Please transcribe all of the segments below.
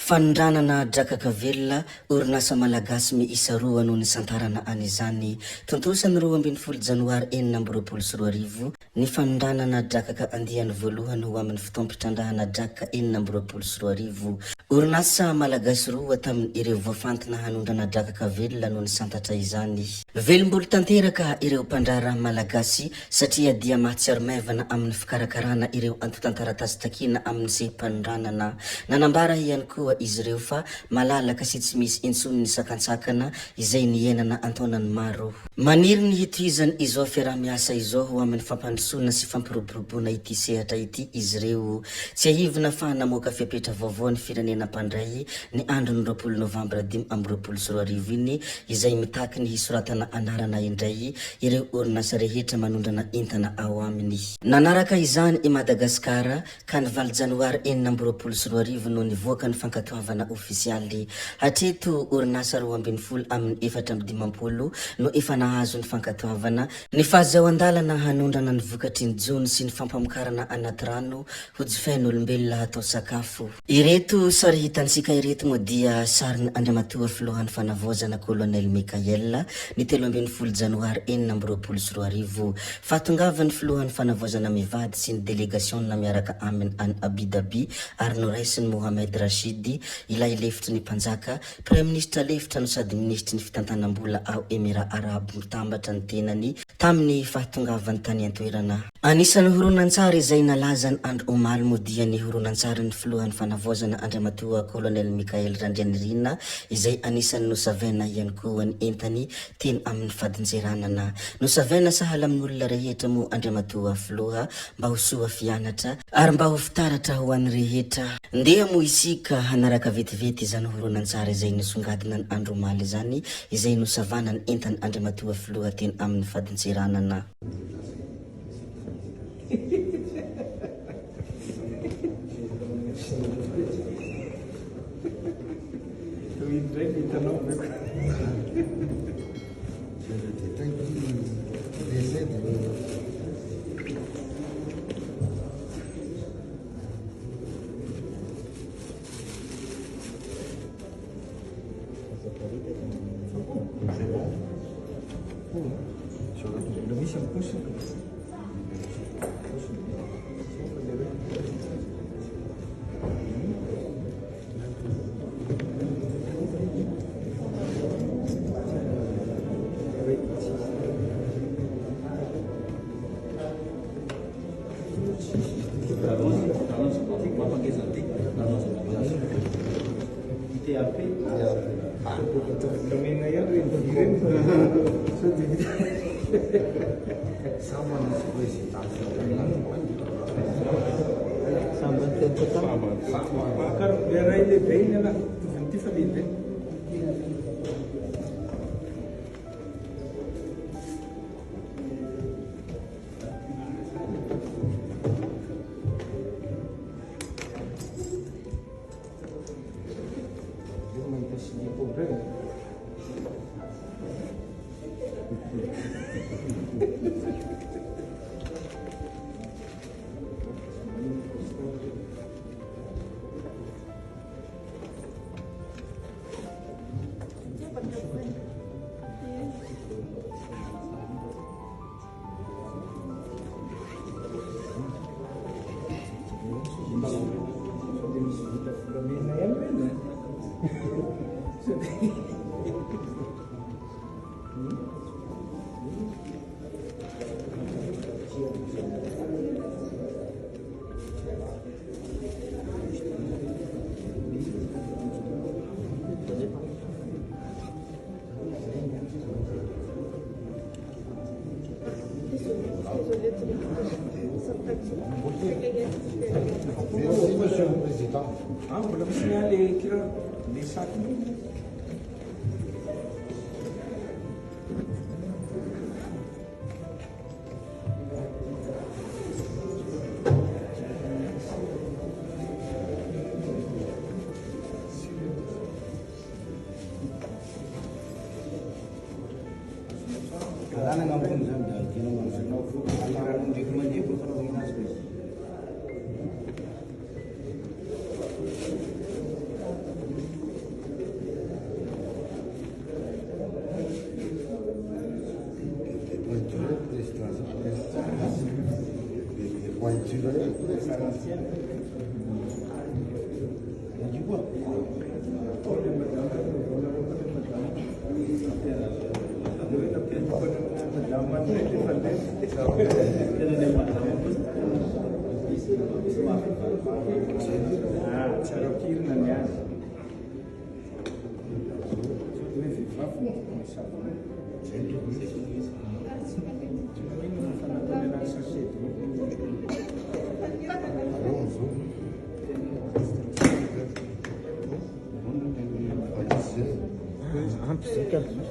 Fanondranana drakaka velona orinasa malagasy miisa roa noho ny santarana an'izany tontosany 12 janoary 2024 ny fanondranana drakaka andiany voalohany ho amin'ny fotoam-pitrandrahana drakaka 2024 orinasa malagasy roa tamin'ny ireo voafantina hanondrana drakaka velona noho ny santatra izany. Velombolo tanteraka ireo mpandrara malagasy satria dia mahatsiaro maivana amin'ny fikarakarana ireo antotantaratasy takina amin'ny sehi-panondranana. Nanambara ihany koa izy ireo fa malalaka sy tsy misy intsony ny sakantsakana izay nienana antaonany maro. Maniry ny hitohizany izao fiaraha-miasa izao ho amin'ny fampandrosoana sy fampiroboroboana ity sehatra ity izy ireo. Tsy ahivina fa namoaka fiapetra vaovao ny firenena mpandray ny andron'ny 20 novambra 2024 iny izay mitaky ny hisoratana anarana indray ireo orinasa rehetra manondrana entana ao aminy. Nanaraka izany i Madagasikara ka ny 20 janoary 2024 no nivoaka ny fankatoavana ofisialy. Hatreto orinasa 12 amin'ny 450 no efa nahazo ny fankatoavana. Ny fahazahoan-dalana hanondrana ny vokatry ny jony sy ny fampamokarana anaty rano ho jifain'olombelona atao sakafo. Ireto sary hitansika ireto moa dia sariny Andriamatoa filohan'ny fanavaozana Colonel Mikael ny 13 janoary 2024 fatongavany filohan'ny fanavaozana mivady sy ny delegation miaraka aminy any Abu Dhabi ary noraisiny Mohamed Rashid ilay lefitry ny mpanjaka Prime Ministre lefitra no sady ministry ny fitantanam-bola ao Emirats Arabes mitambatra ny tenany tamin'ny fahatongavany tany an-toerana. Anisan'ny horonan-tsary izay nalaza ny andro omaly moa dia ny horonan-tsary ny filohan'ny fanavaozana Andriamatoa Colonel Mikael Randrianirina izay anisan'ny nosavena ihany koa ny entany teny amin'ny fadinjeranana. Nosavena sahala amin'ny olona rehetra moa Andriamatoa filoha mba ho soa fianatra ary mba ho fitaratra ho an'ny rehetra. Ndeha moa isika hanaraka vetivety izany horonan-tsary izay nisongadina ny andro omaly izany izay nosavana ny entany Andriamatoa filoha teny amin'ny fadinjeranana.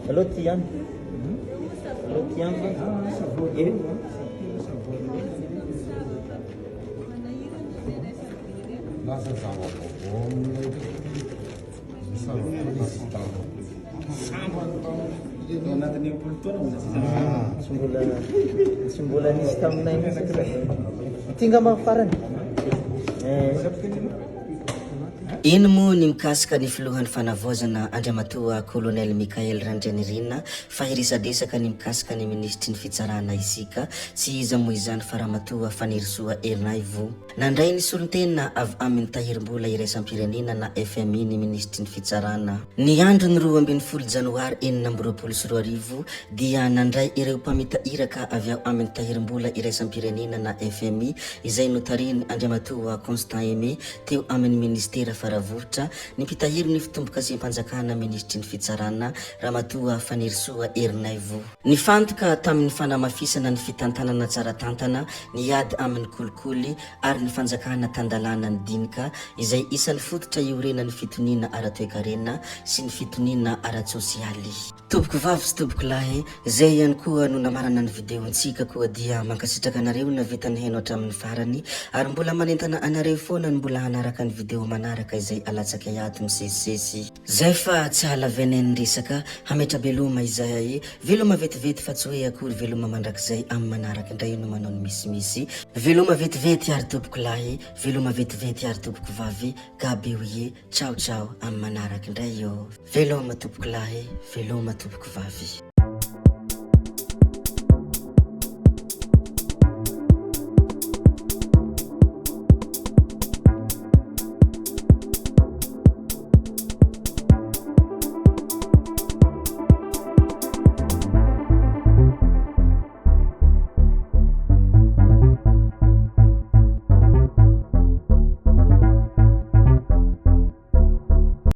Kalau tiang, sembulan iskam na ini tinggal mafaran. Ino moa ny mikasika ny filohan'ny fanavozana Andriamatoa Kolonel Mikael Randrianirina fahirisadesaka ny mikasika ny ministry ny fitsarana isika tsy iza moa izany fa Ramatoa Fanirisoa Ernaivo nandray ny solon-tena avy amin'ny tahirim-bola iraisam-pirenena na FMI ny ministry ny fitsarana. Ny andro ny 12 Janoary 2024 dia nandray ireo mpamitahiraka avy ao amin'ny tahirim-bola iraisam-pirenena na FMI izay notariny Andriamatoa Constant Aimé teo amin'ny ministera vohitra ny mpitahiry ny fitombokasim-panjakana ministry ny fitsarana Ramatoa Fanirisoa Ernaivo. Ny fantoka tamin'ny fanamafisana ny fitantanana tsara tantana ny ady amin'ny kolikoly ary ny fanjakana tandalana ny dinika izay isan'ny fototra iorena ny fitoniana ara-toekarena sy ny fitoniana ara-tsosialy. Toboko vavy sy toboko lahy, zay ihany koa no namarana ny videontsika koa dia mankasitraka anareo na vita ny heno hatramin'ny farany ary mbola manentana anareo foana ny mbola hanaraka ny video manaraka izay alatsaka ato misesisesy. Zay fa tsy halavenen'ny resaka hametra beloma izay veloma vetivety fa tsy hoe akory veloma mandrakizay amin'ny manaraka indray no manao ny misimisi. Veloma vetivety ary toboko lahy, veloma vetivety ary toboko vavy, gabe oye, ciao ciao amin'ny manaraka indray yo. Veloma toboko lahy, veloma toboko vavy.